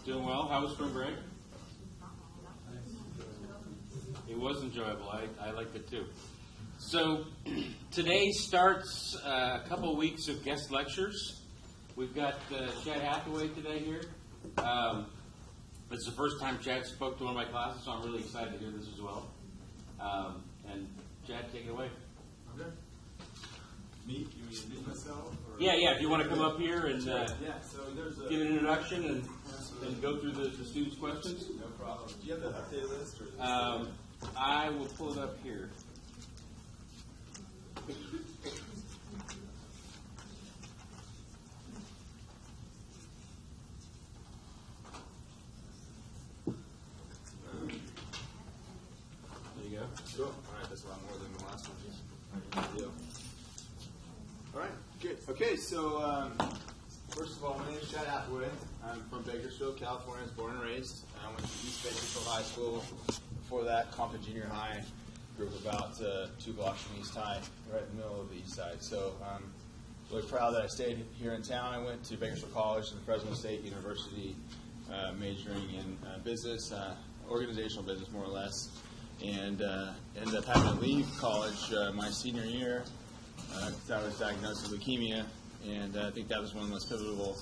Doing well. How was spring break? It was enjoyable. I liked it too. So today starts a couple of weeks of guest lectures. We've got Chad Hathaway today here. It's the first time Chad spoke to one of my classes, so I'm really excited to hear this as well. And Chad, take it away. Okay. Me? You mean introduce myself? Or? Yeah. If you want to come up here and so there's give an introduction and go through the students' questions. No problem. Do you have the updated list? Or I will pull it up here. There you go. Cool. All right, that's a lot more than the last one. Good deal. All right, good. Okay, so first of all, my name is Chad Hathaway. I'm from Bakersfield, California. I was born and raised. I went to East Bakersfield High School. Before that, Compton Junior High. Grew up about 2 blocks from East High, right in the middle of the East Side. So I'm really proud that I stayed here in town. I went to Bakersfield College and Fresno State University, majoring in business, organizational business more or less, and ended up having to leave college my senior year because I was diagnosed with leukemia, and I think that was one of the most pivotal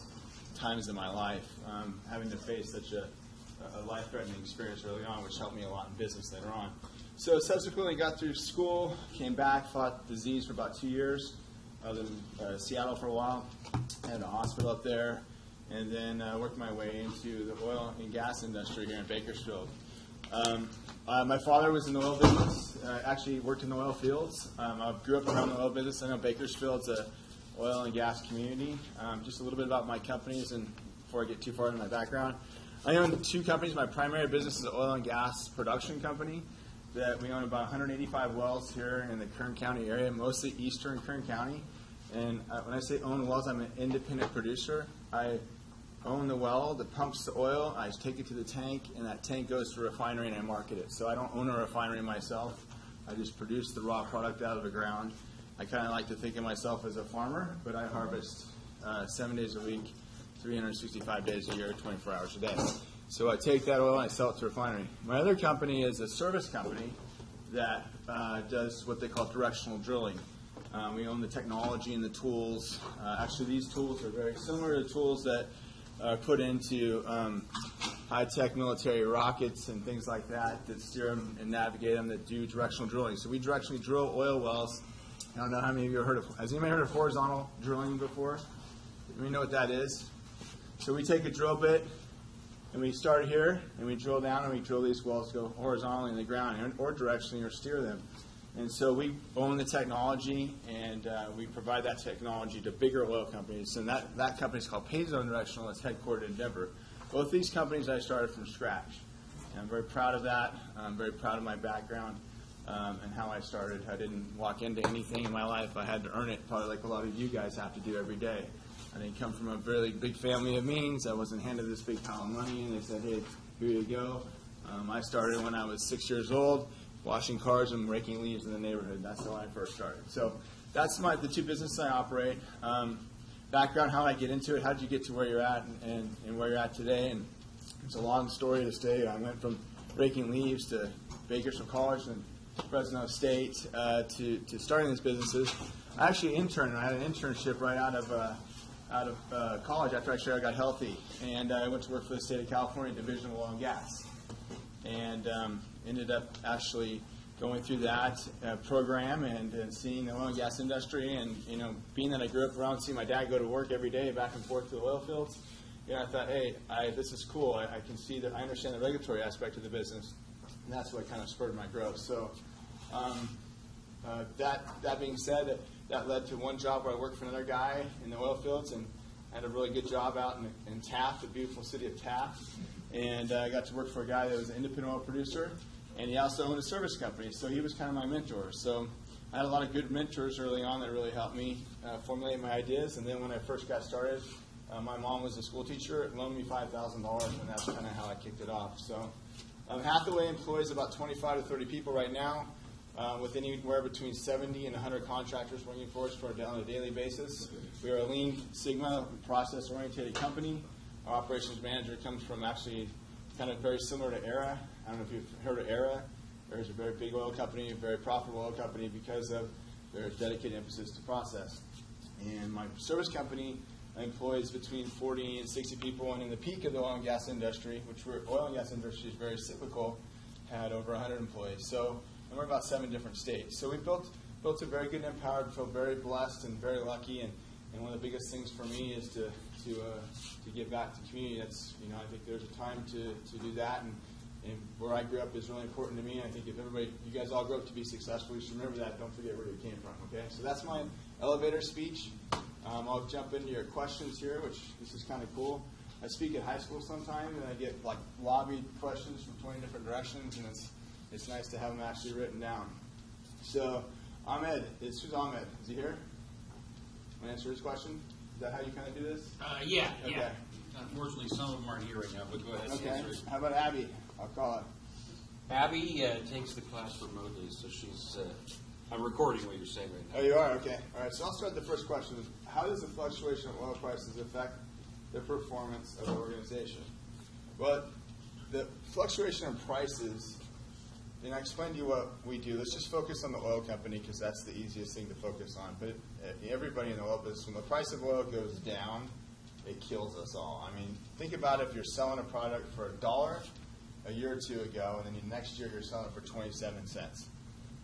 times in my life, having to face such a life-threatening experience early on, which helped me a lot in business later on. So subsequently got through school, came back, fought the disease for about 2 years. I lived in Seattle for a while, had a hospital up there, and then worked my way into the oil and gas industry here in Bakersfield. My father was in the oil business, actually worked in the oil fields. I grew up around the oil business. I know Bakersfield's an oil and gas community. Just a little bit about my companies, and before I get too far into my background. I own 2 companies. My primary business is an oil and gas production company that we own about 185 wells here in the Kern County area, mostly eastern Kern County. And when I say own wells, I'm an independent producer. I own the well that pumps the oil. I take it to the tank, and that tank goes to a refinery, and I market it. So I don't own a refinery myself. I just produce the raw product out of the ground. I kind of like to think of myself as a farmer, but I harvest 7 days a week, 365 days a year, 24 hours a day. So I take that oil and I sell it to a refinery. My other company is a service company that does what they call directional drilling. We own the technology and the tools. Actually, these tools are very similar to tools that are put into high-tech military rockets and things like that steer them and navigate them, that do directional drilling. So we directionally drill oil wells. I don't know how many of you have heard of. Has anybody heard of horizontal drilling before? Do we know what that is? So we take a drill bit, and we start here, and we drill down, and we drill these wells to go horizontally in the ground, or directionally, or steer them. And so we own the technology, and we provide that technology to bigger oil companies. And that company is called Payzone Directional. It's headquartered in Denver. Both these companies I started from scratch. And I'm very proud of that. I'm very proud of my background and how I started. I didn't walk into anything in my life. I had to earn it, probably like a lot of you guys have to do every day. I didn't come from a really big family of means. I wasn't handed this big pile of money, and they said, hey, here you go. I started when I was 6 years old, washing cars and raking leaves in the neighborhood. That's how I first started. So that's the 2 businesses I operate. Background, how I get into it, how did you get to where you're at and where you're at today? And it's a long story to stay. I went from raking leaves to Bakersfield College and Fresno State to starting these businesses. I actually interned. I had an internship right out of college after I got healthy, and I went to work for the state of California Division of Oil and Gas, and ended up actually going through that program and seeing the oil and gas industry, and being that I grew up around seeing my dad go to work every day back and forth to the oil fields, I thought, hey, this is cool. I can see that I understand the regulatory aspect of the business, and that's what kind of spurred my growth. So that being said, that led to one job where I worked for another guy in the oil fields, and had a really good job out in Taft, the beautiful city of Taft. And I got to work for a guy that was an independent oil producer, and he also owned a service company. So he was kind of my mentor. So I had a lot of good mentors early on that really helped me formulate my ideas. And then when I first got started, my mom was a school teacher, loaned me $5,000, and that's kind of how I kicked it off. So Hathaway employs about 25 to 30 people right now, with anywhere between 70 and 100 contractors working for us on a daily basis. We are a Lean Sigma process-oriented company. Our operations manager comes from actually kind of very similar to Era. I don't know if you've heard of Era. Era's a very big oil company, a very profitable oil company because of their dedicated emphasis to process. And my service company employs between 40 and 60 people, and in the peak of the oil and gas industry, oil and gas industry is very cyclical, had over 100 employees. So, and we're about 7 different states. So we built a very good and empowered, feel very blessed and very lucky. And one of the biggest things for me is to give back to the community. That's, I think there's a time to do that. And where I grew up is really important to me. And I think if you guys all grew up to be successful, you should remember that. Don't forget where you came from, okay? So that's my elevator speech. I'll jump into your questions here, which this is kind of cool. I speak at high school sometimes, and I get lobbied questions from 20 different directions, and it's nice to have them actually written down. So, Ahmed, who's Ahmed? Is he here? Want to answer his question? Is that how you kind of do this? Yeah. Okay. Yeah. Unfortunately, some of them aren't here right now, but go ahead. Okay. Answer it. How about Abby? I'll call her. Abby takes the class remotely, so she's. I'm recording what you're saying right now. Oh, you are? Okay. All right. So I'll start the first question. How does the fluctuation of oil prices affect the performance of the organization? Well, the fluctuation in prices, and I explained to you what we do. Let's just focus on the oil company because that's the easiest thing to focus on. But everybody in the oil business, when the price of oil goes down, it kills us all. I mean, think about if you're selling a product for $1 a year or two ago, and then next year you're selling it for 27 cents.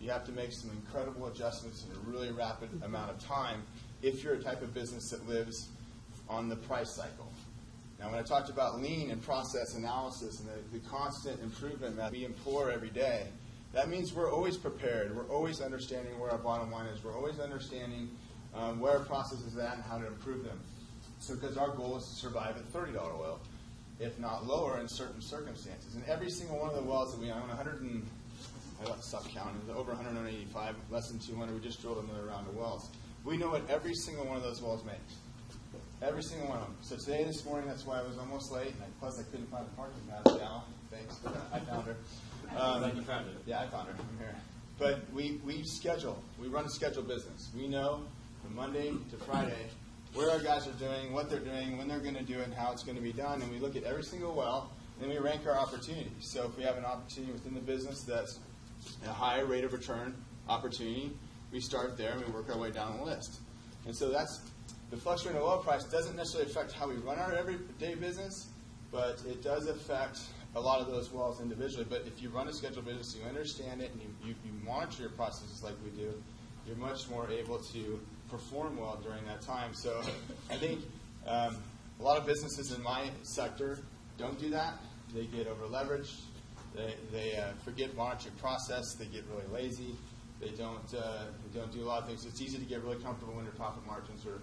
You have to make some incredible adjustments in a really rapid amount of time if you're a type of business that lives on the price cycle. Now, when I talked about lean and process analysis and the constant improvement that we implore every day, that means we're always prepared. We're always understanding where our bottom line is. We're always understanding where our process is at and how to improve them. So, because our goal is to survive at $30 oil, if not lower in certain circumstances. And every single one of the wells that we own, I stopped counting, over 185, less than 200, we just drilled another round of wells. We know what every single one of those wells makes. Every single one of them. So today, this morning, that's why I was almost late, and plus I couldn't find the parking pass now. Thanks. I found her. You found it. Yeah, I found her. I'm here. But we schedule. We run a scheduled business. We know from Monday to Friday where our guys are doing, what they're doing, when they're going to do it, and how it's going to be done. And we look at every single well, and then we rank our opportunities. So if we have an opportunity within the business that's a higher rate of return opportunity, we start there and we work our way down the list. And so that's the fluctuating oil price doesn't necessarily affect how we run our everyday business, but it does affect a lot of those wells individually. But if you run a scheduled business, you understand it, and you monitor your processes like we do, you're much more able to perform well during that time. So I think a lot of businesses in my sector don't do that. They get over leveraged. They forget monitoring process. They get really lazy. They don't do a lot of things. It's easy to get really comfortable when your profit margins are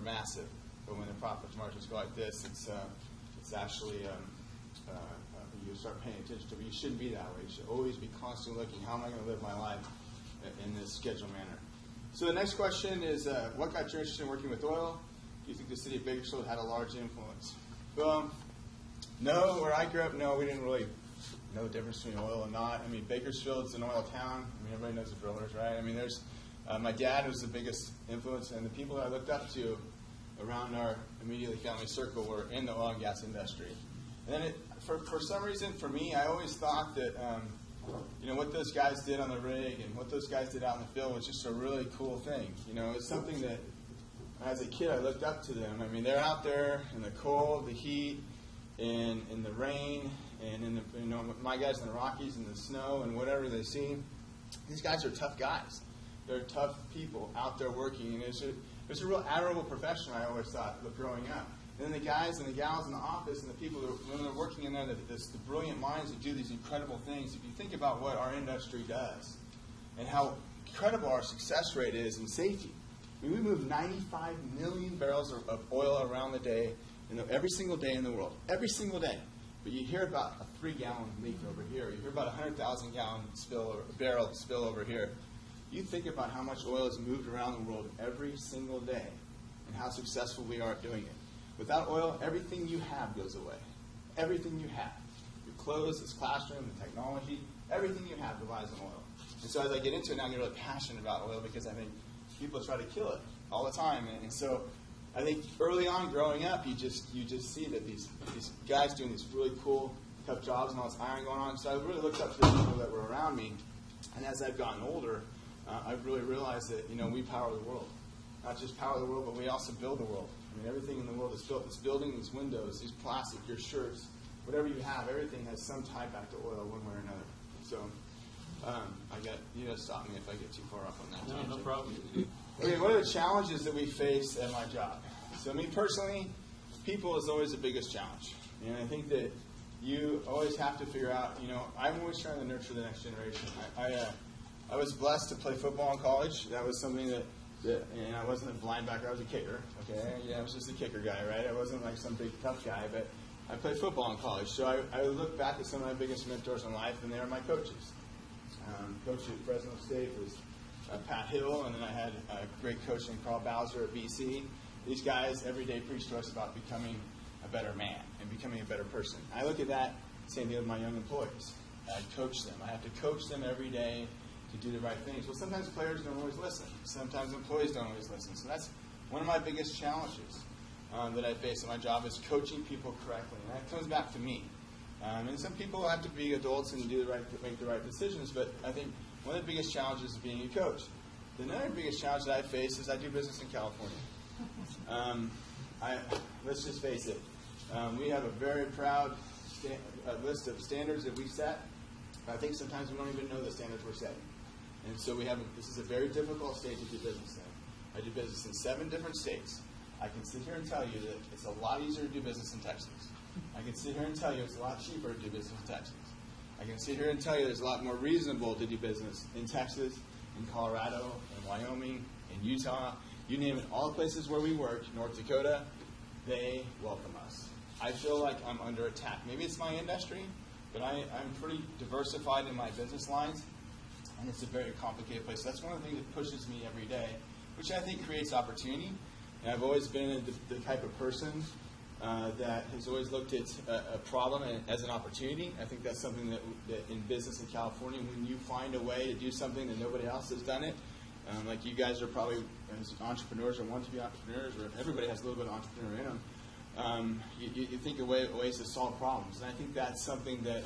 massive, but when the profit margins go like this, it's actually you start paying attention to it. You shouldn't be that way. You should always be constantly looking, how am I going to live my life in this scheduled manner? So the next question is, what got you interested in working with oil? Do you think the city of Bakersfield had a large influence? Well, no, where I grew up, no, we didn't really know the difference between oil and not. I mean, Bakersfield's an oil town. I mean, everybody knows the drillers, right? I mean, there's my dad was the biggest influence, and the people that I looked up to around our immediately family circle were in the oil and gas industry. And then for some reason, for me, I always thought that what those guys did on the rig and what those guys did out in the field was just a really cool thing. It's something that as a kid I looked up to them. I mean, they're out there in the cold, the heat, in the rain, and in the my guys in the Rockies in the snow and whatever they see. These guys are tough guys. They're tough people out there working, and it's a real admirable profession. I always thought growing up. And then the guys and the gals in the office and the people when they're working in there, the brilliant minds that do these incredible things. If you think about what our industry does and how incredible our success rate is in safety. I mean, we move 95 million barrels of oil around the day, every single day in the world. Every single day. But you hear about a 3-gallon leak over here. You hear about a 100,000-gallon barrel spill over here. You think about how much oil is moved around the world every single day and how successful we are at doing it. Without oil, everything you have goes away. Everything you have. Your clothes, this classroom, the technology, everything you have relies on oil. And so as I get into it now, I get really passionate about oil because I think people try to kill it all the time. And so I think early on growing up, you just see that these guys doing these really cool, tough jobs and all this iron going on. So I really looked up to the people that were around me. And as I've gotten older, I've really realized that, we power the world. Not just power the world, but we also build the world. I mean, everything in the world is built. This building, these windows, these plastic, your shirts, whatever you have, everything has some tie back to oil one way or another. So you got to stop me if I get too far off on that. No problem. Okay, what are the challenges that we face at my job? So me personally, people is always the biggest challenge. And I think that you always have to figure out, I'm always trying to nurture the next generation. I was blessed to play football in college. That was something that and I wasn't a linebacker, I was a kicker. Okay, I was just a kicker guy, right? I wasn't like some big tough guy, but I played football in college. So I look back at some of my biggest mentors in life, and they are my coaches. Coach at Fresno State was Pat Hill, and then I had a great coach named Carl Bowser at BC. These guys every day preach to us about becoming a better man and becoming a better person. I look at that, same thing with my young employees. I coach them. I have to coach them every day to do the right things. Well, sometimes players don't always listen. Sometimes employees don't always listen. So that's one of my biggest challenges that I face in my job is coaching people correctly. And that comes back to me. And some people have to be adults and make the right decisions, but I think one of the biggest challenges is being a coach. The other biggest challenge that I face is I do business in California. Let's just face it. We have a very proud list of standards that we set. I think sometimes we don't even know the standards we're setting. And so this is a very difficult state to do business in. I do business in 7 different states. I can sit here and tell you that it's a lot easier to do business in Texas. I can sit here and tell you it's a lot cheaper to do business in Texas. I can sit here and tell you it's a lot more reasonable to do business in Texas, in Colorado, in Wyoming, in Utah, you name it. All the places where we work, North Dakota, they welcome us. I feel like I'm under attack. Maybe it's my industry, but I'm pretty diversified in my business lines, and it's a very complicated place. That's one of the things that pushes me every day, which I think creates opportunity. And I've always been the type of person that has always looked at a problem as an opportunity. I think that's something that in business in California, when you find a way to do something that nobody else has done it, like you guys are probably as entrepreneurs or want to be entrepreneurs, or everybody has a little bit of entrepreneur in them, you think of ways to solve problems. And I think that's something that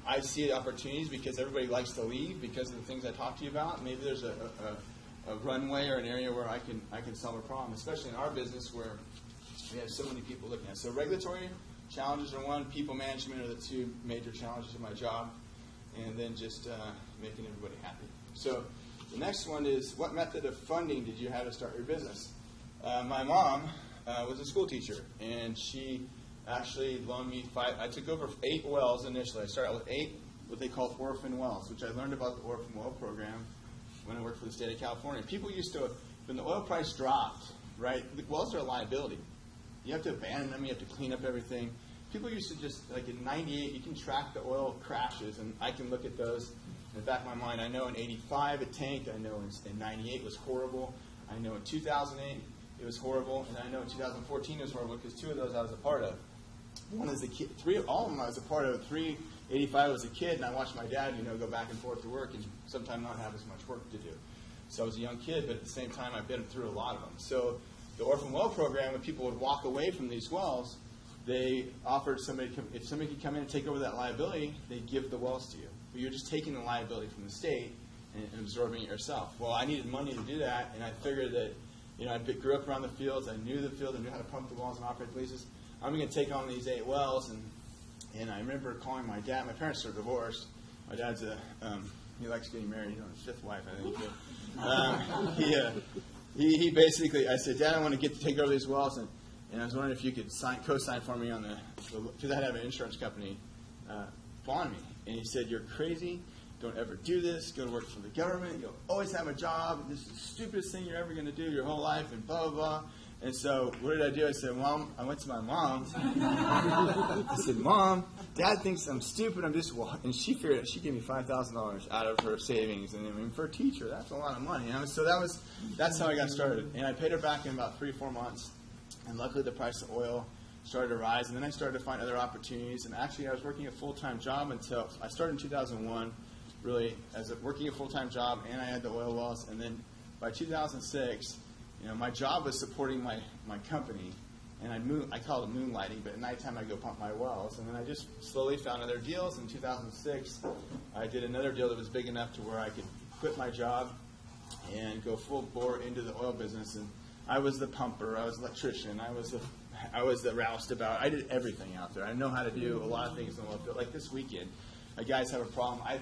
I see opportunities because everybody likes to leave because of the things I talked to you about. Maybe there's a runway or an area where I can solve a problem, especially in our business where we have so many people looking at it. So regulatory challenges are one, people management are the 2 major challenges of my job, and then just making everybody happy. So the next one is, what method of funding did you have to start your business? My mom was a school teacher, and she actually loaned me 5. I took over 8 wells initially. I started with 8 what they call orphan wells, which I learned about the orphan well program when I worked for the state of California. People used to, when the oil price dropped, right, the wells are a liability. You have to abandon them. You have to clean up everything. People used to just, like in 98, you can track the oil crashes, and I can look at those in the back of my mind. I know in 85 it tanked. I know in 98 it was horrible. I know in 2008 it was horrible. And I know in 2014 it was horrible because 2 of those I was a part of. One is a kid. 3 of all of them I was a part of. 385 was a kid, and I watched my dad, go back and forth to work and sometimes not have as much work to do. So I was a young kid, but at the same time I've been through a lot of them. So the orphan well program, when people would walk away from these wells, they offered if somebody could come in and take over that liability, they'd give the wells to you. But you're just taking the liability from the state and absorbing it yourself. Well, I needed money to do that, and I figured that, I grew up around the fields. I knew the field. I knew how to pump the wells and operate the leases. I'm going to take on these 8 wells, and I remember calling my dad. My parents are divorced. My dad's he likes getting married. He's on his 5th wife, I think. But, he basically, I said, Dad, I want to take over these wells, and I was wondering if you could co-sign for me on because I have an insurance company bond me. And he said, you're crazy. Don't ever do this. Go to work for the government. You'll always have a job. This is the stupidest thing you're ever going to do your whole life, and blah, blah, blah. And so what did I do? I said, Mom, I went to my mom. I said, Mom, Dad thinks I'm stupid. I'm just, and she figured it. She gave me $5,000 out of her savings. And I mean, for a teacher, that's a lot of money. So that's how I got started. And I paid her back in about 3 or 4 months. And luckily, the price of oil started to rise. And then I started to find other opportunities. And actually, I was working a full-time job until I started in 2001, really, working a full-time job. And I had the oil wells. And then by 2006, my job was supporting my company, and I call it moonlighting, but at nighttime I go pump my wells. And then I just slowly found other deals. In 2006, I did another deal that was big enough to where I could quit my job and go full bore into the oil business. And I was the pumper, I was the electrician, I was the roustabout. I did everything out there. I know how to do a lot of things in the oil field. Like this weekend, guys have a problem. I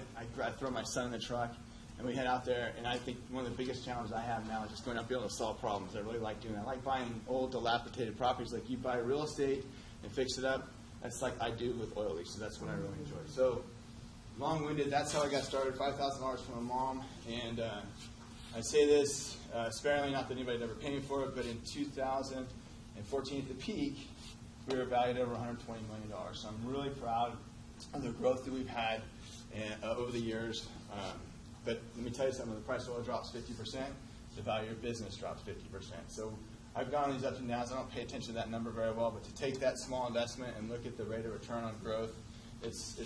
throw my son in the truck, and we head out there, and I think one of the biggest challenges I have now is just going out and being able to solve problems. I really like doing that. I like buying old, dilapidated properties. Like you buy real estate and fix it up. That's like I do with oil leaks, so that's what I really enjoy. So, long-winded, that's how I got started, $5,000 from my mom. And I say this sparingly, not that anybody'd ever pay me for it, but in 2014 at the peak, we were valued at over $120 million. So I'm really proud of the growth that we've had over the years. But let me tell you something, when the price of oil drops 50%, the value of business drops 50%. So I've gone on these ups and downs. I don't pay attention to that number very well, but to take that small investment and look at the rate of return on growth, it's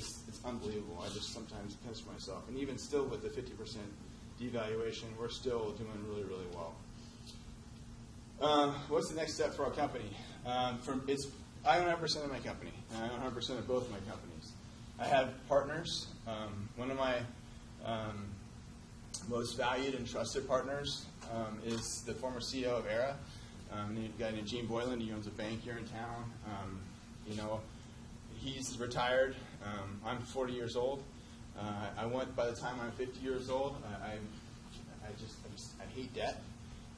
unbelievable. I just sometimes pinch myself. And even still with the 50% devaluation, we're still doing really, really well. What's the next step for our company? I own 100% of my company, and I own 100% of both of my companies. I have partners. One of my most valued and trusted partners is the former CEO of Era, a guy named Gene Boylan. He owns a bank here in town. He's retired. I'm 40 years old. By the time I'm 50 years old, I hate debt.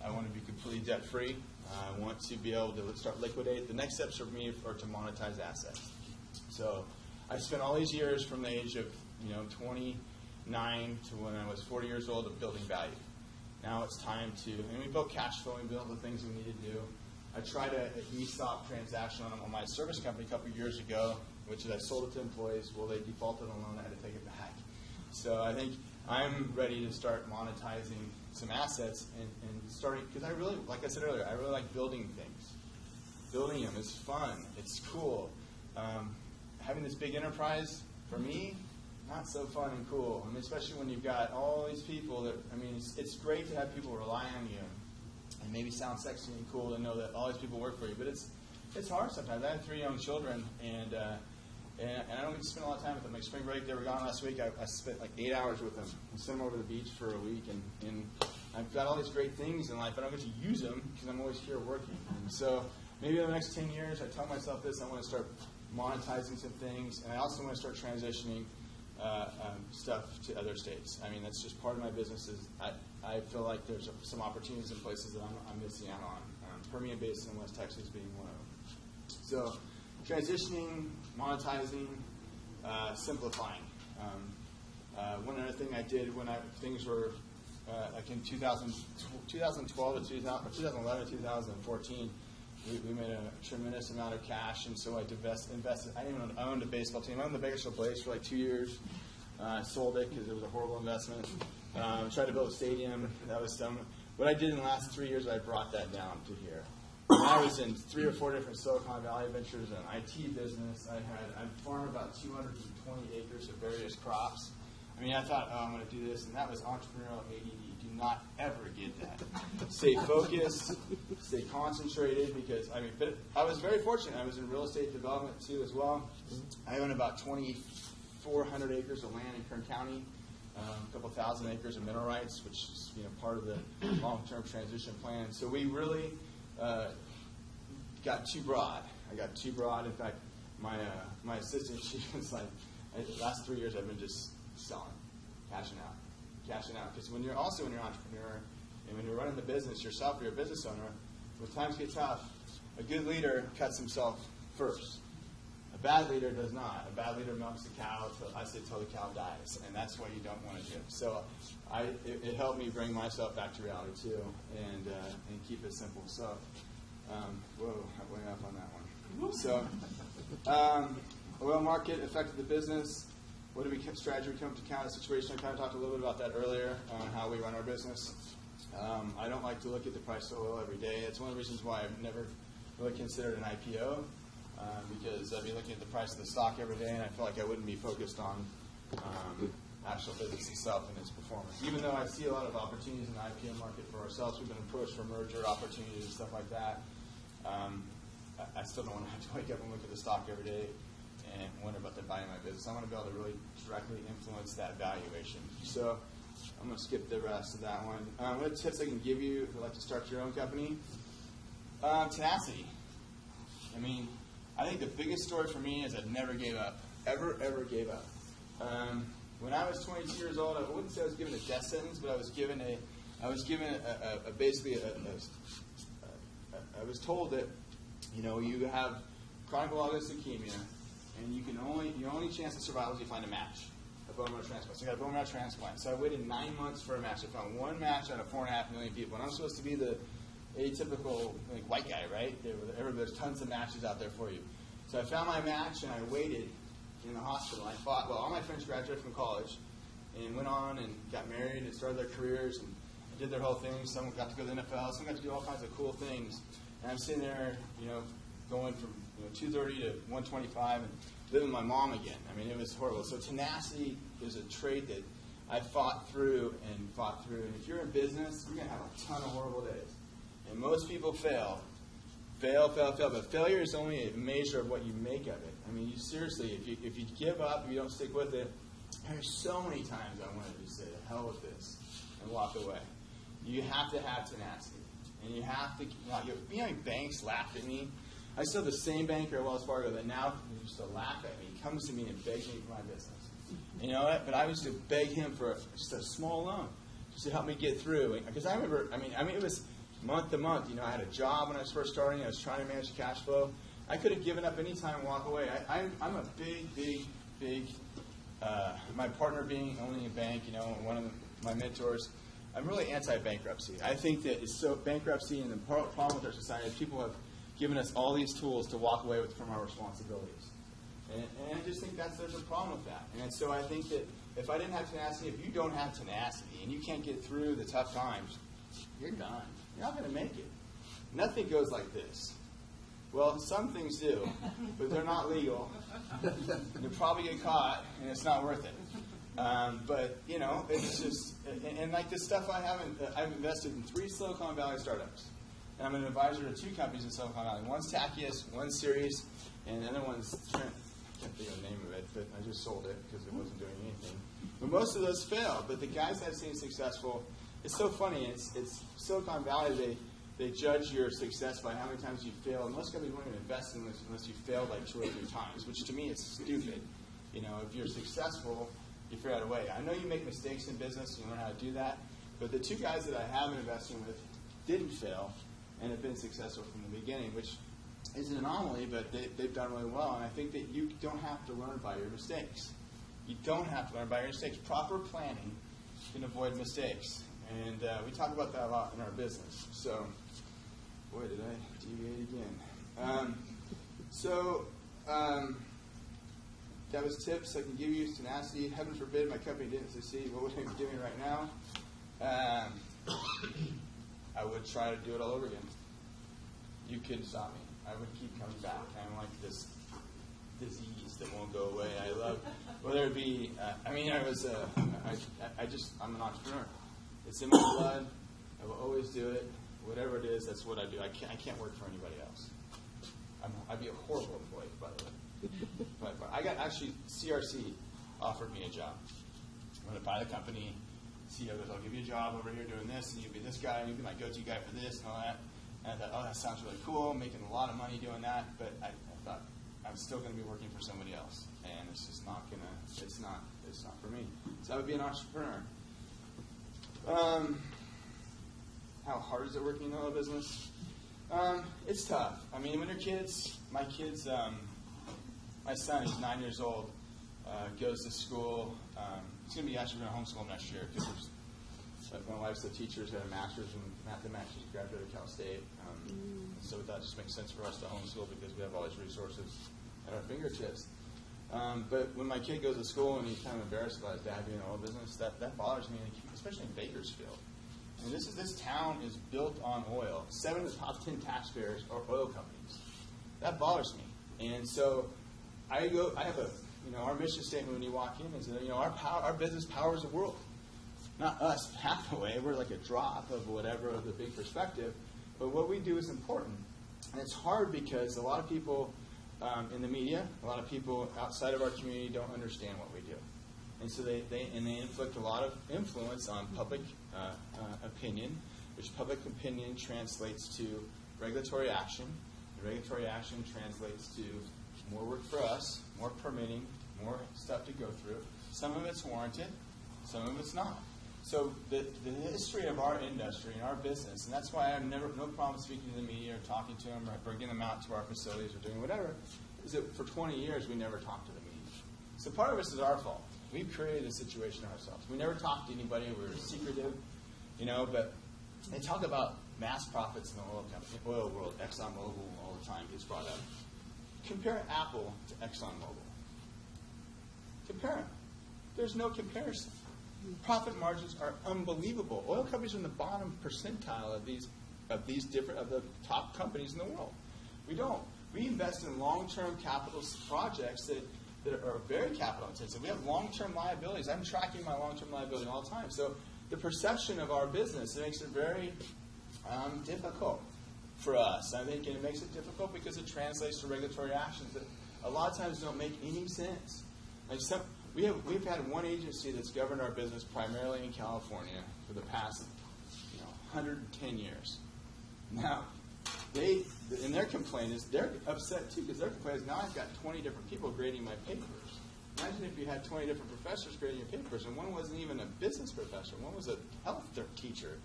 I want to be completely debt free. I want to be able to start liquidate. The next steps for me are to monetize assets. So I spent all these years from the age of 29 to when I was 40 years old of building value. Now it's time and we built cash flow, we built the things we need to do. I tried a ESOP transaction on my service company a couple of years ago, which is I sold it to employees. Well, they defaulted on a loan, I had to take it back. So I think I'm ready to start monetizing some assets and starting, because I really, like I said earlier, I really like building things. Building them is fun, it's cool. Having this big enterprise, for me, not so fun and cool. I mean, especially when you've got all these people that, it's great to have people rely on you and maybe sound sexy and cool to know that all these people work for you, but it's hard sometimes. I have 3 young children, and I don't get to spend a lot of time with them. Like spring break, they were gone last week. I spent like 8 hours with them. I sent them over to the beach for a week, and I've got all these great things in life, but I don't get to use them because I'm always here working. And so maybe in the next 10 years, I tell myself this, I want to start monetizing some things, and I also want to start transitioning stuff to other states. That's just part of my business. I feel like there's some opportunities in places that I'm missing out on. Permian Basin and West Texas being one of them. So transitioning, monetizing, simplifying. One other thing I did when things were like in 2011 to 2014, we made a tremendous amount of cash, and so I invested. I owned a baseball team. I owned the Bakersfield Blaze for like 2 years. I sold it because it was a horrible investment. Tried to build a stadium. That was dumb. What I did in the last 3 years, I brought that down to here. I was in 3 or 4 different Silicon Valley ventures, an IT business. I farmed about 220 acres of various crops. I thought, I'm going to do this, and that was entrepreneurial ADD. Do not ever get that. Stay focused, stay concentrated, because, but I was very fortunate. I was in real estate development, too, as well. I own about 2,400 acres of land in Kern County, a couple thousand acres of mineral rights, which is part of the long-term transition plan. So we really got too broad. I got too broad. In fact, my assistant, she was like, the last 3 years I've been just selling, cashing out. Because when you're an entrepreneur and when you're running the business yourself, you're a business owner, when times get tough, a good leader cuts himself first. A bad leader does not. A bad leader milks the cow till the cow dies, and that's what you don't want to do. So it helped me bring myself back to reality too, and keep it simple. So, whoa, I went up on that one. So, oil market affected the business. What strategy we come to counter the situation? I kind of talked a little bit about that earlier on how we run our business. I don't like to look at the price of oil every day. It's one of the reasons why I've never really considered an IPO, because I'd be looking at the price of the stock every day, and I feel like I wouldn't be focused on actual business itself and its performance. Even though I see a lot of opportunities in the IPO market for ourselves, we've been approached for merger opportunities and stuff like that. I still don't want to have to wake up and look at the stock every day and wonder about the value of my business. I want to be able to really directly influence that valuation. So I'm going to skip the rest of that one. What tips I can give you if you'd like to start your own company? Tenacity. I mean, I think the biggest story for me is I never gave up. Ever gave up. When I was 22 years old, I wouldn't say I was given a death sentence, but I was given basically I was told that, you know, you have chronic myeloid leukemia, and your only chance to survival is you find a match, a bone marrow transplant. So I got a bone marrow transplant. So I waited 9 months for a match. I found one match out of 4.5 million people, and I'm supposed to be the atypical white guy, right? There's tons of matches out there for you. So I found my match, and I waited in the hospital. I fought. Well, all my friends graduated from college and went on and got married and started their careers and did their whole thing. Some got to go to the NFL. Some got to do all kinds of cool things. And I'm sitting there, you know, going from 230 to 125 and living with my mom again. I mean, it was horrible. So tenacity is a trait that I fought through. And if you're in business, you're going to have a ton of horrible days. And most people fail. But failure is only a measure of what you make of it. I mean, seriously, if you give up, if you don't stick with it, there's so many times I wanted to say, the hell with this, and walk away. You have to have tenacity. And you have to, you know, banks laughed at me. I still have the same banker at Wells Fargo that now used to laugh at me, comes to me and begs me for my business. You know what? But I used to beg him for just a small loan, just to help me get through. Because I remember, I mean, it was month to month. You know, I had a job when I was first starting. I was trying to manage the cash flow. I could have given up any time and walk away. I'm a big, my partner being owning a bank, you know, one of my mentors, I'm really anti-bankruptcy. I think that it's so bankruptcy, and the problem with our society is people have given us all these tools to walk away from our responsibilities. And I just think there's a problem with that. And so I think that if I didn't have tenacity, if you don't have tenacity and you can't get through the tough times, you're done. You're not going to make it. Nothing goes like this. Well, some things do, but they're not legal. You'll probably get caught, and it's not worth it. But, you know, it's just, and like this stuff I've invested in 3 Silicon Valley startups. And I'm an advisor to 2 companies in Silicon Valley. One's Tachius, one's Series, and the other one's Trent. I can't think of the name of it, but I just sold it because it wasn't doing anything. But most of those failed. But the guys I've seen successful, it's so funny. It's Silicon Valley, they judge your success by how many times you fail. And most companies won't even invest in this unless you failed like 2 or 3 times, which to me is stupid. You know, if you're successful, you figure out a way. I know you make mistakes in business, you learn how to do that, but the 2 guys that I have been investing with didn't fail and have been successful from the beginning, which is an anomaly, but they've done really well. And I think that you don't have to learn by your mistakes. You don't have to learn by your mistakes. Proper planning can avoid mistakes. And we talk about that a lot in our business. So, boy, did I deviate again. That was tips I can give you. Tenacity. Heaven forbid my company didn't succeed. What would I be doing right now? I would try to do it all over again. You couldn't stop me. I would keep coming back. I'm like this disease that won't go away. I love, whether it be, I'm an entrepreneur. It's in my blood. I will always do it. Whatever it is, that's what I do. I can't work for anybody else. I'd be a horrible employee, by the way. But I got, actually, CRC offered me a job. I'm going to buy the company. CEO goes, I'll give you a job over here doing this, and you'll be this guy, and you'll be my go-to guy for this and all that. And I thought, oh, that sounds really cool, making a lot of money doing that. But I thought, I'm still going to be working for somebody else. And it's just not going to, it's not for me. So I would be an entrepreneur. How hard is it working in a business? It's tough. I mean, when they're kids, my son is 9 years old, goes to school. He's going to be actually going to homeschool next year because my wife's a teacher, has got a master's in mathematics, she graduated at Cal State. So that just makes sense for us to homeschool because we have all these resources at our fingertips. But when my kid goes to school and he's kind of embarrassed about his dad being in oil business, that bothers me, especially in Bakersfield. And this town is built on oil. 7 of the top 10 taxpayers are oil companies. That bothers me. And so I have our mission statement when you walk in is that, our business powers the world. Not us half the way. We're like a drop of whatever of the big perspective. But what we do is important. And it's hard because a lot of people in the media, a lot of people outside of our community don't understand what we do. And so they inflict a lot of influence on public opinion, which public opinion translates to regulatory action. The regulatory action translates to more work for us, more permitting, more stuff to go through. Some of it's warranted, some of it's not. So the history of our industry and our business, and that's why I have no problem speaking to the media or talking to them or bringing them out to our facilities or doing whatever, is that for 20 years we never talked to the media. So part of this is our fault. We've created a situation ourselves. We never talked to anybody. We were secretive, but they talk about mass profits in the oil world. ExxonMobil all the time gets brought up. Compare Apple to ExxonMobil. Compare them. There's no comparison. Profit margins are unbelievable. Oil companies are in the bottom percentile of the top companies in the world. We don't. We invest in long-term capital projects that are very capital intensive. We have long-term liabilities. I'm tracking my long-term liability all the time. So the perception of our business, it makes it very difficult for us. I think it makes it difficult because it translates to regulatory actions that a lot of times don't make any sense. Like we've had one agency that's governed our business primarily in California for the past 110 years. Now, and their complaint is they're upset too because their complaint is now I've got 20 different people grading my papers. Imagine if you had 20 different professors grading your papers, and one wasn't even a business professor, one was a health teacher.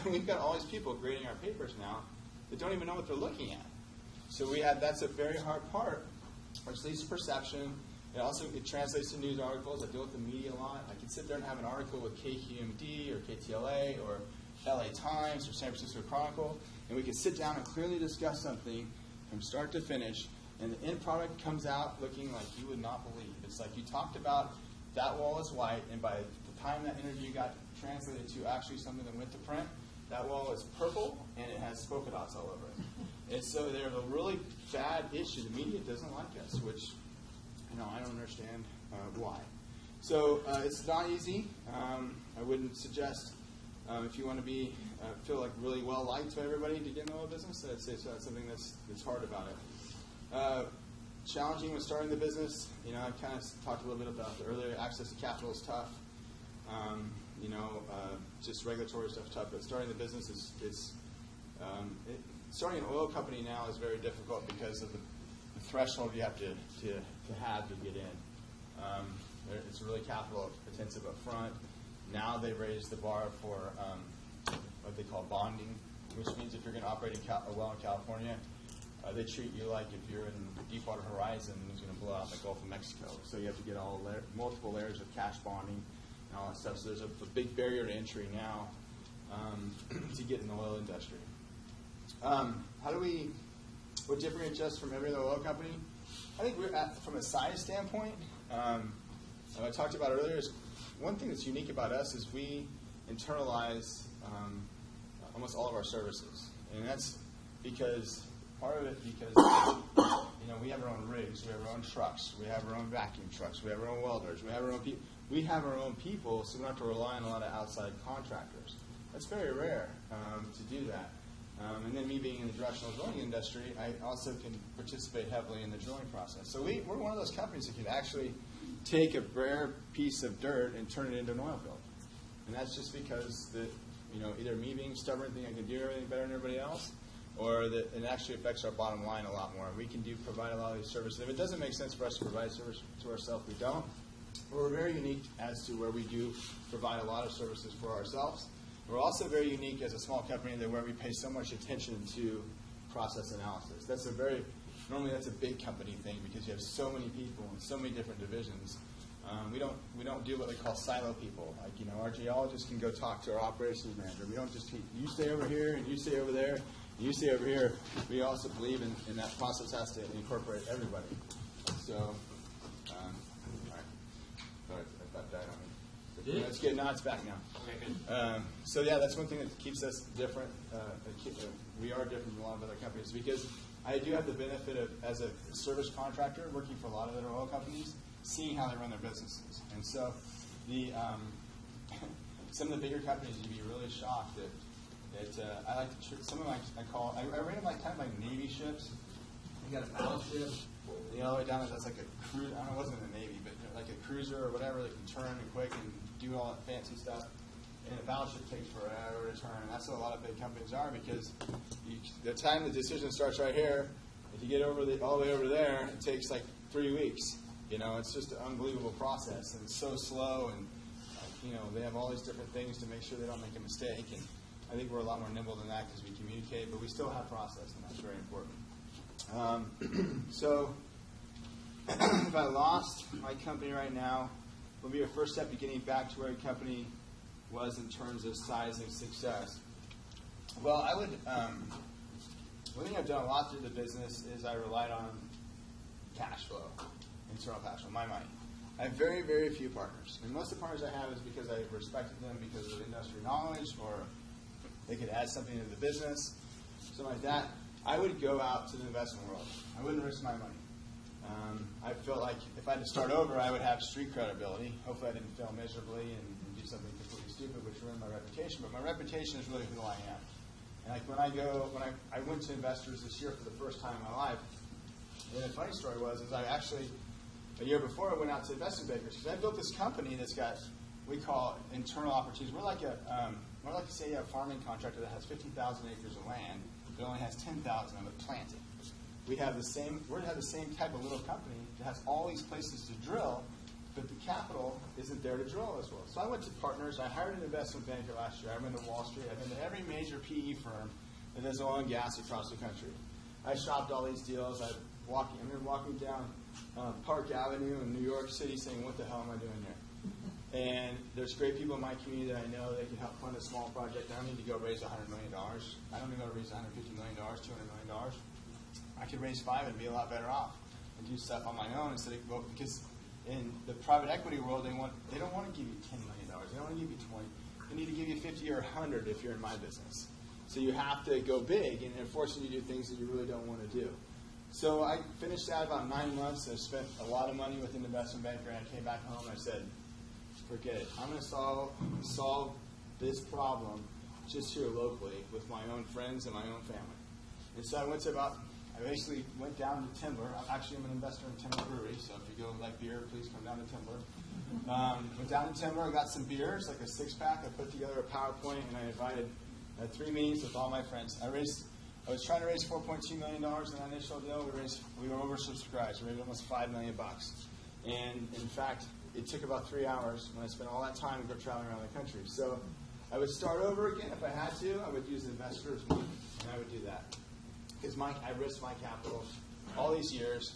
We've got all these people grading our papers now that don't even know what they're looking at. So that's a very hard part, which leads to perception. It translates to news articles. I deal with the media a lot. I can sit there and have an article with KQMD or KTLA or LA Times or San Francisco Chronicle, and we can sit down and clearly discuss something from start to finish, and the end product comes out looking like you would not believe. It's like you talked about that wall is white, and by the time that interview got translated to actually something that went to print, that wall is purple, and it has polka dots all over it. And so there's a really bad issue. The media doesn't like us, which I don't understand why. So it's not easy. I wouldn't suggest if you want to feel like really well liked by everybody to get into a business. I'd say that's something that's hard about it. Challenging with starting the business. I kind of talked a little bit about the earlier. Access to capital is tough. Just regulatory stuff is tough. But starting the business starting an oil company now is very difficult because of the threshold you have to have to get in. It's really capital intensive up front. Now they've raised the bar for what they call bonding, which means if you're going to operate a well in California, they treat you like if you're in Deepwater Horizon and it's going to blow out in the Gulf of Mexico. So you have to get multiple layers of cash bonding and all that stuff. So there's a big barrier to entry now to get in the oil industry. What differentiates us from every other oil company? I think from a size standpoint, I talked about earlier, is one thing that's unique about us is we internalize almost all of our services. And that's part of it because we have our own rigs, we have our own trucks, we have our own vacuum trucks, we have our own welders, we have our own people. We have our own people, so we don't have to rely on a lot of outside contractors. That's very rare to do that. And then me being in the directional drilling industry, I also can participate heavily in the drilling process. So we're one of those companies that can actually take a rare piece of dirt and turn it into an oil field. And that's just because either me being stubborn, thinking I can do everything better than everybody else, or that it actually affects our bottom line a lot more. We can provide a lot of these services. If it doesn't make sense for us to provide service to ourselves, we don't. But we're very unique as to where we do provide a lot of services for ourselves. We're also very unique as a small company that where we pay so much attention to process analysis. Normally that's a big company thing because you have so many people and so many different divisions. We don't do what they call silo people. Like our geologist can go talk to our operations manager. We don't just you stay over here and you stay over there and you stay over here. We also believe in that process has to incorporate everybody. So, all right. Sorry, I thought that on me. That's good. No, it's back now. Okay, good. So that's one thing that keeps us different. We are different from a lot of other companies because I do have the benefit of, as a service contractor, working for a lot of other oil companies. seeing how they run their businesses. And so the some of the bigger companies, you'd be really shocked that I like to some of them I rate them like kind of like Navy ships. You got a battleship, all the way down that's like a cruise. I don't know, it wasn't in the Navy, but like a cruiser or whatever that can turn and quick and do all that fancy stuff. And a battleship takes forever to turn. And that's what a lot of big companies are, because the time the decision starts right here, if you get all the way over there, it takes like 3 weeks. It's just an unbelievable process, and it's so slow, and they have all these different things to make sure they don't make a mistake. And I think we're a lot more nimble than that because we communicate, but we still have process, and that's very important. So if I lost my company right now, it would be a first step to getting back to where a company was in terms of size and success. Well, I would. One thing I've done a lot through the business is I relied on cash flow, internal cash flow, my money. I have very, very few partners. And most of the partners I have is because I respected them because of industry knowledge, or they could add something to the business, something like that. I would go out to the investment world. I wouldn't risk my money. I felt like if I had to start over, I would have street credibility. Hopefully I didn't fail miserably and do something completely stupid, which ruined my reputation. But my reputation is really who I am. And like when I went to investors this year for the first time in my life, and the funny story was I actually, a year before, I went out to investment bankers because I built this company that's got, we call internal opportunities. We're like say a farming contractor that has 50,000 acres of land, but only has 10,000 of it planted. We're going to have the same type of little company that has all these places to drill, but the capital isn't there to drill as well. So I went to partners. I hired an investment banker last year. I went to Wall Street. I've been to every major PE firm that does oil and gas across the country. I shopped all these deals. I'm walking down Park Avenue in New York City saying, what the hell am I doing here? And there's great people in my community that I know that can help fund a small project. I don't need to go raise $100 million. I don't need to go raise $150 million, $200 million. I could raise $5 and be a lot better off and do stuff on my own instead of because in the private equity world, they don't want to give you $10 million. They don't want to give you 20. They need to give you 50 or 100 if you're in my business. So you have to go big, and they're forcing you to do things that you really don't want to do. So I finished that about 9 months. I spent a lot of money with an investment banker, and I came back home and I said, forget it. I'm going to solve this problem just here locally with my own friends and my own family. And so I basically went down to Timber. I'm an investor in Timber Brewery, so if you go like beer, please come down to Timber. Went down to Timber, I got some beers, like a 6-pack. I put together a PowerPoint, and I invited 3 meetings with all my friends. I was trying to raise $4.2 million in that initial deal. We were oversubscribed. We raised almost $5 million. And in fact, it took about 3 hours when I spent all that time traveling around the country. So I would start over again if I had to. I would use investors' money, and I would do that. Because I risked my capital all these years,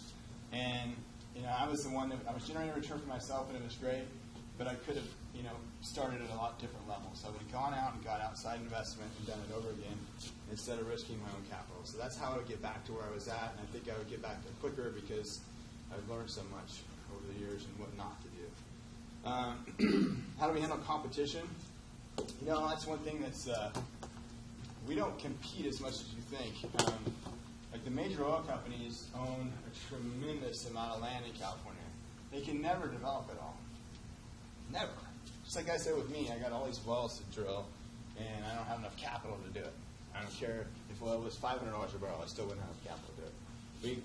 and I was the one that I was generating a return for myself, and it was great. But I could have, started at a lot different levels. So I would have gone out and got outside investment and done it over again instead of risking my own capital. So that's how I would get back to where I was at, and I think I would get back there quicker because I've learned so much over the years and what not to do. How do we handle competition? That's one thing that's we don't compete as much as you think. Like the major oil companies own a tremendous amount of land in California. They can never develop it all. Never. Just like I said with me, I got all these wells to drill, and I don't have enough capital to do it. I don't care if oil was $500 a barrel, I still wouldn't have capital to do it.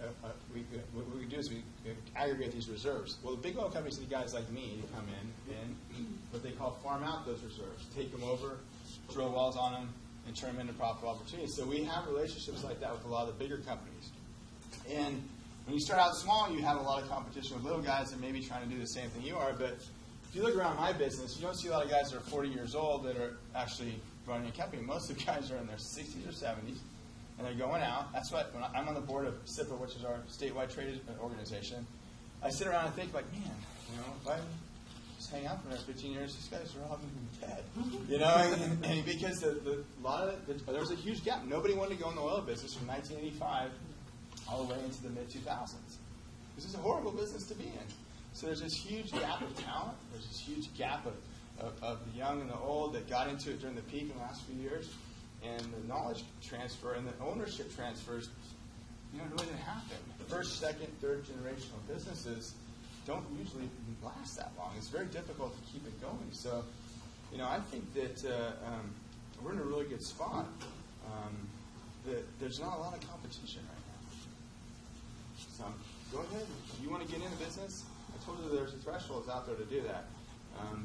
What we do is we aggregate these reserves. Well, the big oil companies need guys like me to come in and what they call farm out those reserves, take them over, drill wells on them, and turn them into profitable opportunities. So we have relationships like that with a lot of the bigger companies. And when you start out small, you have a lot of competition with little guys that may be trying to do the same thing you are. But if you look around my business, you don't see a lot of guys that are 40 years old that are actually running a company. Most of the guys are in their 60s or 70s, and they're going out. That's what, when I'm on the board of SIPA, which is our statewide trade organization, I sit around and think, like, man, if I just hang out for the next 15 years, these guys are all going to be dead. And because there was a huge gap. Nobody wanted to go in the oil business from 1985 all the way into the mid-2000s. This is a horrible business to be in. So there's this huge gap of talent. There's this huge gap of the young and the old that got into it during the peak in the last few years. And the knowledge transfer and the ownership transfers, really didn't happen. First, second, third generational businesses don't usually last that long. It's very difficult to keep it going. So, I think that we're in a really good spot. There's not a lot of competition right now. So go ahead. If you want to get into business, I told you there's thresholds out there to do that.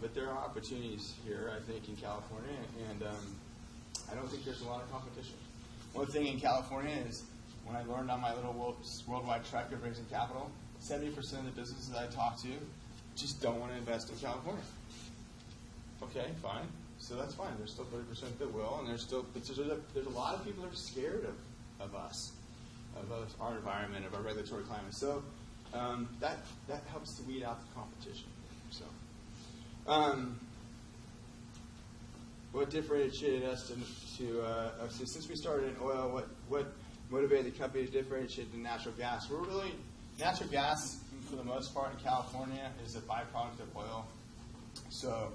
But there are opportunities here, I think, in California, and I don't think there's a lot of competition. One thing in California is when I learned on my little worldwide trek of raising capital, 70% of the businesses I talk to just don't want to invest in California. Okay, fine. So that's fine. There's still 30% that will, and there's a lot of people that are scared of us, of our environment, of our regulatory climate. So that helps to weed out the competition. So what differentiated us so since we started in oil, what motivated the company to differentiate to natural gas? Natural gas, for the most part in California, is a byproduct of oil. So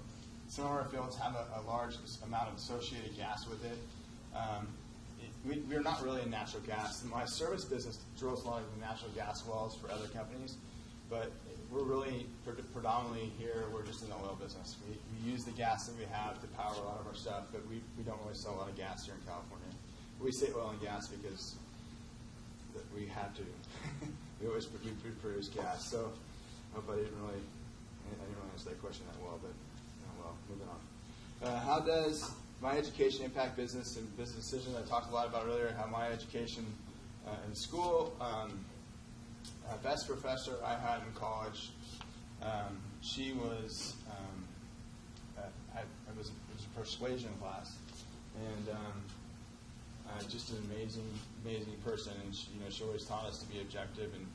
some of our fields have a large amount of associated gas with it. We're not really in natural gas. My service business drills a lot of natural gas wells for other companies, but we're really predominantly here, we're just in the oil business. We use the gas that we have to power a lot of our stuff, but we don't really sell a lot of gas here in California. We say oil and gas because we have to. we produce gas. So I hope I didn't really answer that question that well, but moving on. How does my education impact business and business decisions? I talked a lot about earlier how my education in school, best professor I had in college, she was, it was a persuasion class, and just an amazing person, and she always taught us to be objective in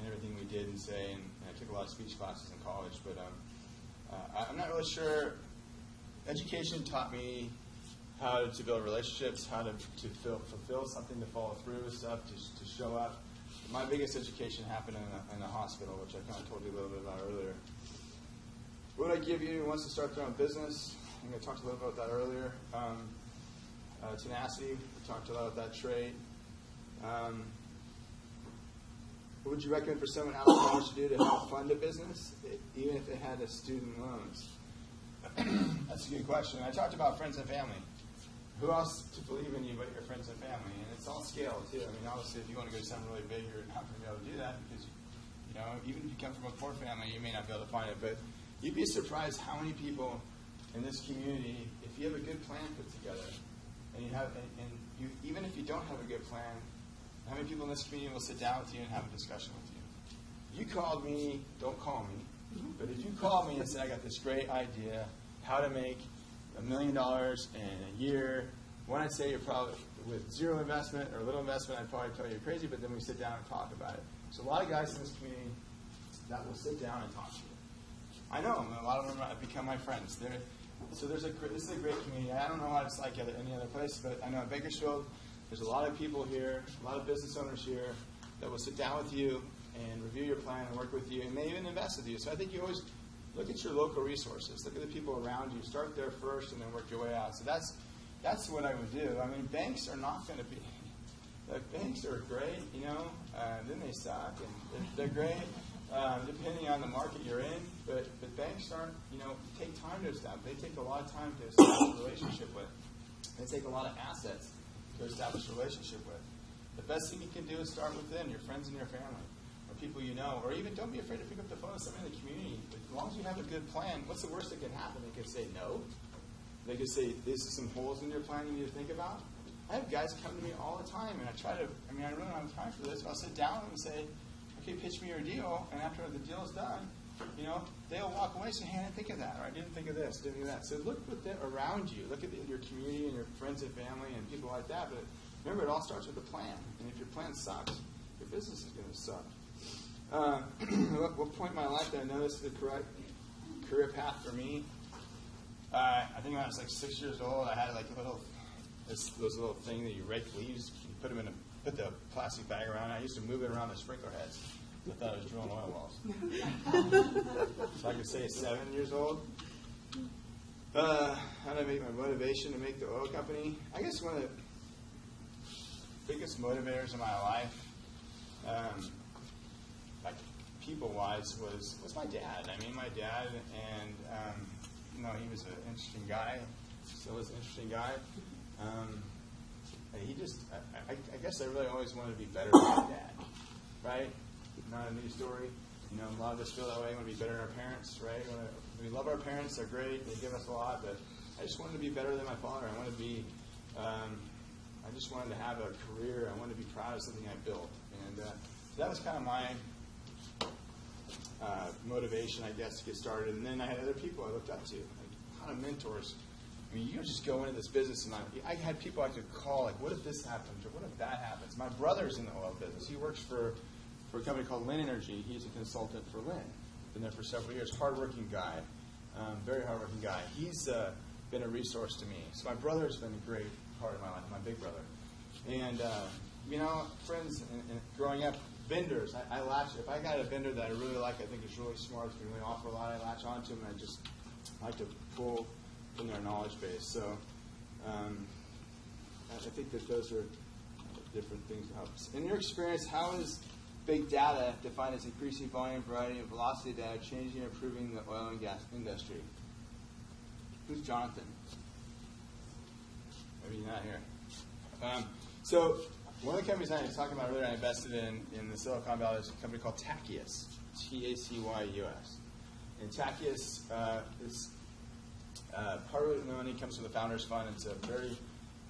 everything we did and say, and I took a lot of speech classes in college, but I'm not really sure. Education taught me how to build relationships, how to fulfill something, to follow through with stuff, to show up. My biggest education happened in a hospital, which I kind of told you a little bit about earlier. What would I give you who wants to start their own business? I think I talked a little bit about that earlier. Tenacity, we talked a lot about that trait. What would you recommend for someone out there to do to help fund a business, even if it had a student loans? That's a good question. I talked about friends and family. Who else to believe in you but your friends and family? And it's all scale, too. I mean, obviously, if you want to go something really big, you're not going to be able to do that because, even if you come from a poor family, you may not be able to find it. But you'd be surprised how many people in this community, if you have a good plan put together, even if you don't have a good plan, how many people in this community will sit down with you and have a discussion with you? You called me, don't call me, but if you called me and said, I got this great idea, how to make $1 million in a year, when I say you're probably, with zero investment or little investment, I'd probably tell you you're crazy, but then we sit down and talk about it. So a lot of guys in this community that will sit down and talk to you. I know them, a lot of them have become my friends. This is a great community. I don't know how it's like at any other place, but I know at Bakersfield, there's a lot of people here, a lot of business owners here that will sit down with you and review your plan and work with you, and may even invest with you. So I think you always look at your local resources. Look at the people around you. Start there first and then work your way out. So that's what I would do. I mean, banks are not going to be banks are great, then they suck, and they're great depending on the market you're in. But banks aren't, take time to establish. They take a lot of time to establish a relationship with. They take a lot of assets to establish a relationship with. The best thing you can do is start within your friends and your family, or people you know, or even don't be afraid to pick up the phone to somebody in the community. As long as you have a good plan, what's the worst that can happen? They could say no. They could say, "This is some holes in your plan you need to think about." I have guys come to me all the time, and I really don't have time for this, but I'll sit down and say, "Okay, pitch me your deal," and after the deal is done, they'll walk away and say, "Hey, I didn't think of that," or "I didn't think of this, didn't think of that." So look around you. Look at your community and your friends and family and people like that. But remember, it all starts with a plan. And if your plan sucks, your business is going to suck. What point in my life did I know this is the correct career path for me? I think when I was like 6 years old, I had like those little thing that you rake leaves, you put the plastic bag around. I used to move it around the sprinkler heads. I thought I was drilling oil wells. So I could say 7 years old. How did I make my motivation to make the oil company? I guess one of the biggest motivators in my life, like people-wise was my dad. I mean, my dad, and he was an interesting guy. Still is an interesting guy. I guess I really always wanted to be better than my dad, right? Not a new story. A lot of us feel that way. We want to be better than our parents, right? We love our parents. They're great. They give us a lot, but I just wanted to be better than my father. I wanted to be. I just wanted to have a career. I wanted to be proud of something I built, and so that was kind of my motivation, I guess, to get started. And then I had other people I looked up to, like a ton of mentors. I mean, you just go into this business, and I had people I could call, like, what if this happens, or what if that happens? My brother's in the oil business. He works for a company called Lynn Energy. He's a consultant for Lynn. Been there for several years. Hardworking guy, very hardworking guy. He's been a resource to me. So my brother's been a great part of my life, my big brother. And, friends, and growing up, vendors, I latch, if I got a vendor that I really like, I think is really smart, can really offer a lot, I latch onto them, and I just like to pull from their knowledge base. So I think that those are different things that help us. In your experience, how is big data, defined as increasing volume, variety, and velocity of data, changing and improving the oil and gas industry? Who's Jonathan? Maybe you're not here. So one of the companies I was talking about earlier, I invested in the Silicon Valley, is a company called Tacyus, Tacyus. And Tacyus is part of the money comes from the Founders Fund. It's a very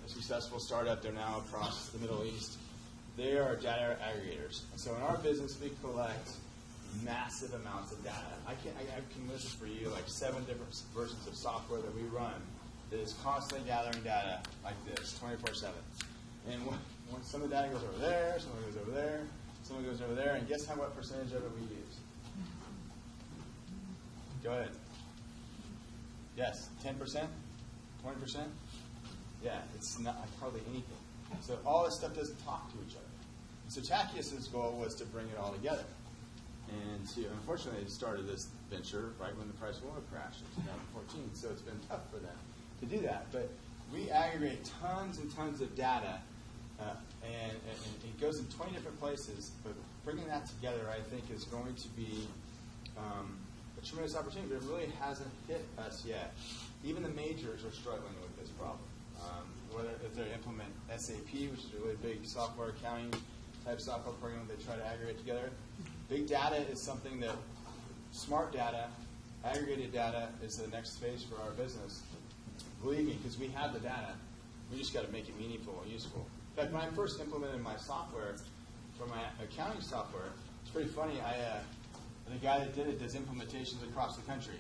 successful startup. They're now across the Middle East. They are data aggregators. And so in our business, we collect massive amounts of data. I can list for you like 7 different versions of software that we run that is constantly gathering data like this, 24/7. And when some of the data goes over there, some of it goes over there, some of it goes over there, and guess what percentage of it we use? Go ahead. Yes, 10%? 20%? Yeah, it's not hardly anything. So all this stuff doesn't talk to each other. So Tacyus's goal was to bring it all together. And unfortunately, they started this venture right when the price of oil crashed in 2014. So it's been tough for them to do that. But we aggregate tons and tons of data, and it goes in 20 different places. But bringing that together, I think, is going to be a tremendous opportunity. But it really hasn't hit us yet. Even the majors are struggling with this problem. Whether if they implement SAP, which is a really big software accounting type software program they try to aggregate together. Big data is something that, smart data, aggregated data is the next phase for our business. Believe me, because we have the data, we just got to make it meaningful and useful. In fact, when I first implemented my software for my accounting software, it's pretty funny. The guy that did it does implementations across the country.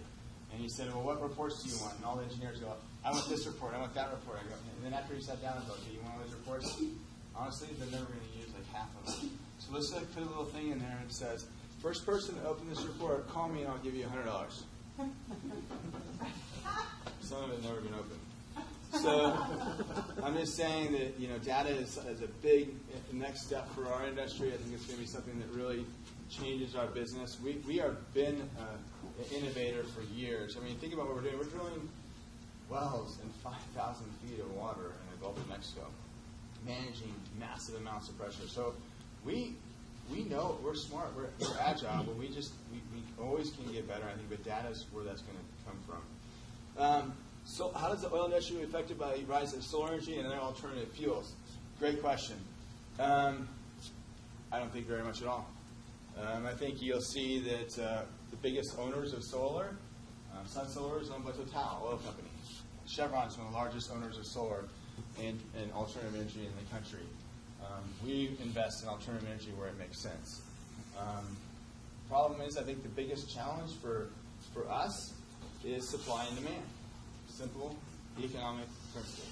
And he said, well, what reports do you want? And all the engineers go, I want this report, I want that report. I go, and then after he sat down, I go, okay, you want all these reports? Honestly, they're never going to use like half of them. So let's put a little thing in there and it says, first person to open this report, call me and I'll give you $100. Some of it never been opened. So I'm just saying that data is a big next step for our industry. I think it's going to be something that really changes our business. We have been an innovator for years. I mean, think about what we're doing. We're drilling wells in 5,000 feet of water in the Gulf of Mexico, managing massive amounts of pressure. So we know we're smart, we're agile, but we always can get better. I think, but data is where that's going to come from. So how does the oil industry be affected by the rise of solar energy and other alternative fuels? Great question. I don't think very much at all. I think you'll see that the biggest owners of solar, Sun Solar is owned by Total, oil company. Chevron is one of the largest owners of solar and alternative energy in the country. We invest in alternative energy where it makes sense. Problem is, I think the biggest challenge for us is supply and demand. Simple economic principle.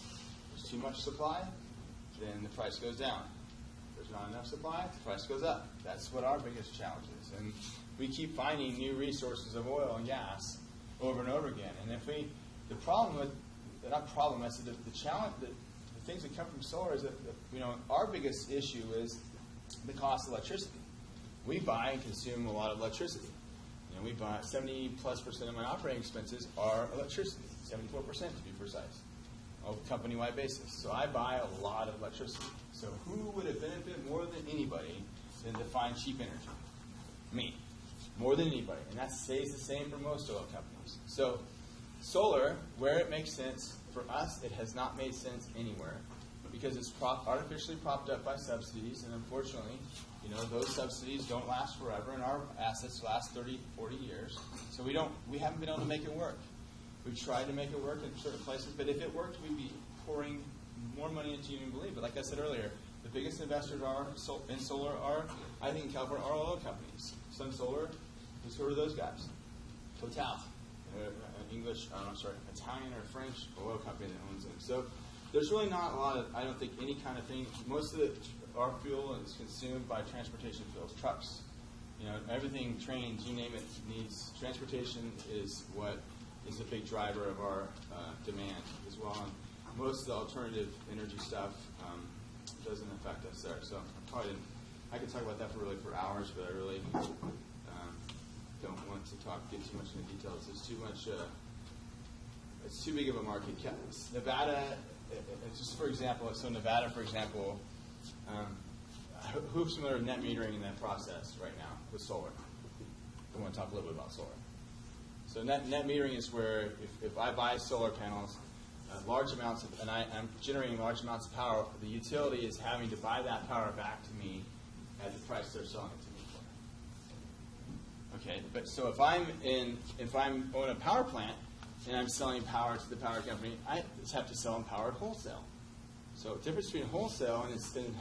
There's too much supply, then the price goes down. There's not enough supply, the price goes up. That's what our biggest challenge is. And we keep finding new resources of oil and gas over and over again. And if the problem with, not problem, I said the challenge, the things that come from solar is that, our biggest issue is the cost of electricity. We buy and consume a lot of electricity. We buy 70+% of my operating expenses are electricity, 74% to be precise, on a company-wide basis. So I buy a lot of electricity. So who would have benefited more than anybody than to find cheap energy? Me. more than anybody, and that stays the same for most oil companies. So solar, where it makes sense, for us, it has not made sense anywhere because it's artificially propped up by subsidies, and unfortunately, those subsidies don't last forever, and our assets last 30, 40 years. So we haven't been able to make it work. We've tried to make it work in certain places, but if it worked, we'd be pouring more money into it than you believe. But like I said earlier, the biggest investors in solar are, I think in California, are oil companies. Sun Solar, who are those guys? Total, Italian or French oil company that owns them. So there's really not a lot of, I don't think, any kind of thing. Most of our fuel is consumed by transportation fuels, trucks. Everything, trains, you name it, needs transportation is what is a big driver of our demand as well. And most of the alternative energy stuff doesn't affect us there. So I could talk about that for hours, but I really don't want to get too much into details. It's too much. It's too big of a market. Nevada, just for example, who's familiar with net metering in that process right now with solar? I want to talk a little bit about solar. So net metering is where if I buy solar panels, large amounts of, and I'm generating large amounts of power, the utility is having to buy that power back to me at the price they're selling it to me for. Okay, but so if I'm own a power plant and I'm selling power to the power company, I just have to sell them power at wholesale. So the difference between wholesale and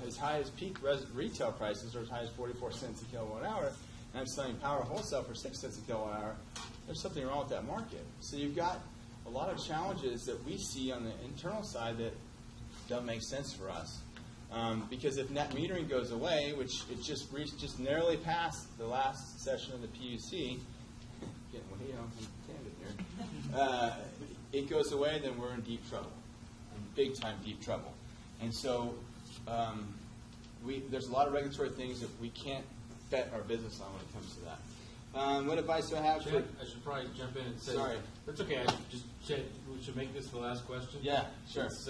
as high as peak retail prices, or as high as 44 cents a kilowatt hour, and I'm selling power wholesale for 6 cents a kilowatt hour, there's something wrong with that market. So you've got a lot of challenges that we see on the internal side that don't make sense for us. Because if net metering goes away, which it just narrowly passed the last session of the PUC, getting way off the tangent here, it goes away, then we're in deep trouble, big time deep trouble. And so there's a lot of regulatory things that we can't bet our business on when it comes to that. What advice do I have? Chad, I should probably jump in and say, sorry. That's okay. We should make this the last question. Yeah, sure. It's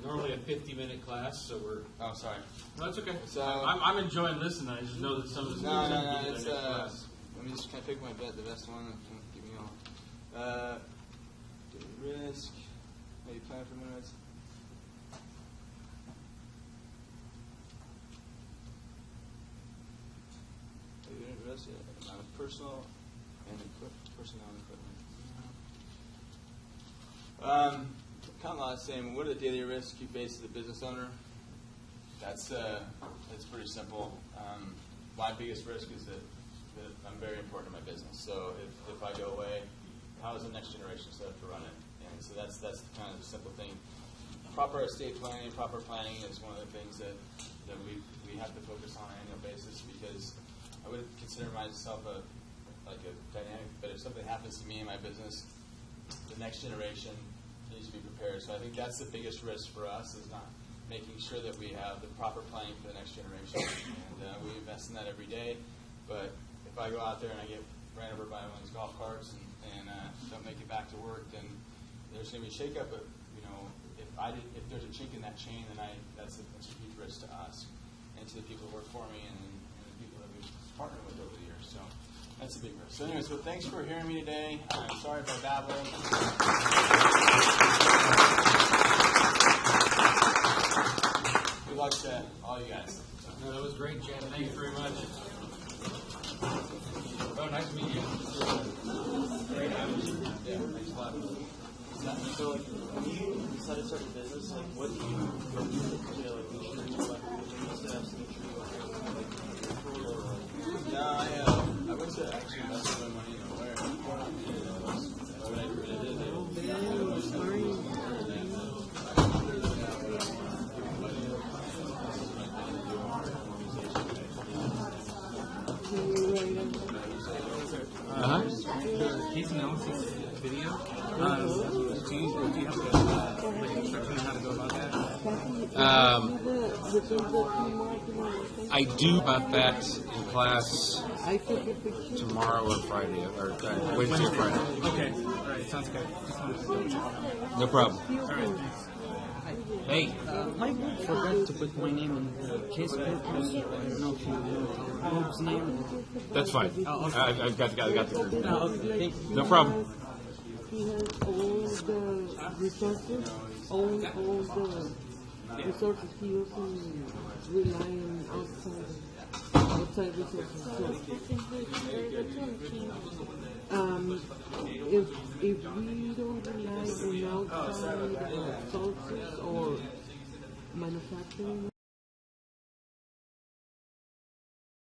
normally a 50-minute class, so we're... Oh, sorry. No, that's okay. So, I'm enjoying listening. I just know that some of this... No. It's, let me just kind of pick the best one. Give me all. Risk. Maybe plan for minutes. Risk. Amount of personnel and equipment. Kind of like saying, what are the daily risks you face as a business owner? That's pretty simple. My biggest risk is that I'm very important to my business. So if I go away, how is the next generation set up to run it? And so that's kind of the simple thing. Proper estate planning, proper planning is one of the things that we have to focus on an annual basis, because I would consider myself a dynamic, but if something happens to me in my business, the next generation needs to be prepared. So I think that's the biggest risk for us, is not making sure that we have the proper planning for the next generation. And we invest in that every day. But if I go out there and I get ran over by one of these golf carts and don't make it back to work, then there's going to be a shakeup. But if there's a chink in that chain, then that's a huge risk to us and to the people who work for me and the people that we've partnered with over the years. So that's a big risk. So anyway, thanks for hearing me today. I'm sorry if I babbled. Good luck to all you guys. No, that was great, Chad. Thank you very much. Oh, nice to meet you. Great having you. Yeah, thanks a lot. So, when you decide to start a business, what do you make sure you have some No, I went to actually invest my money in a lawyer. What I did, Case analysis video. Do you have a instruction on how to go about that? I do about that in class tomorrow or Friday, or Wednesday or Friday. Okay. All right. Sounds good. Just wanted to double check. No problem. All right. Thanks. Hey. My group forgot to put my name in the case papers. I don't know if you know the group's name. That's fine. Oh, okay. I've got the group. Oh, okay. Thank you. No problem. He has all the resources, all the resources. He doesn't rely on outside resources. So, if we don't rely on outside sources or manufacturing.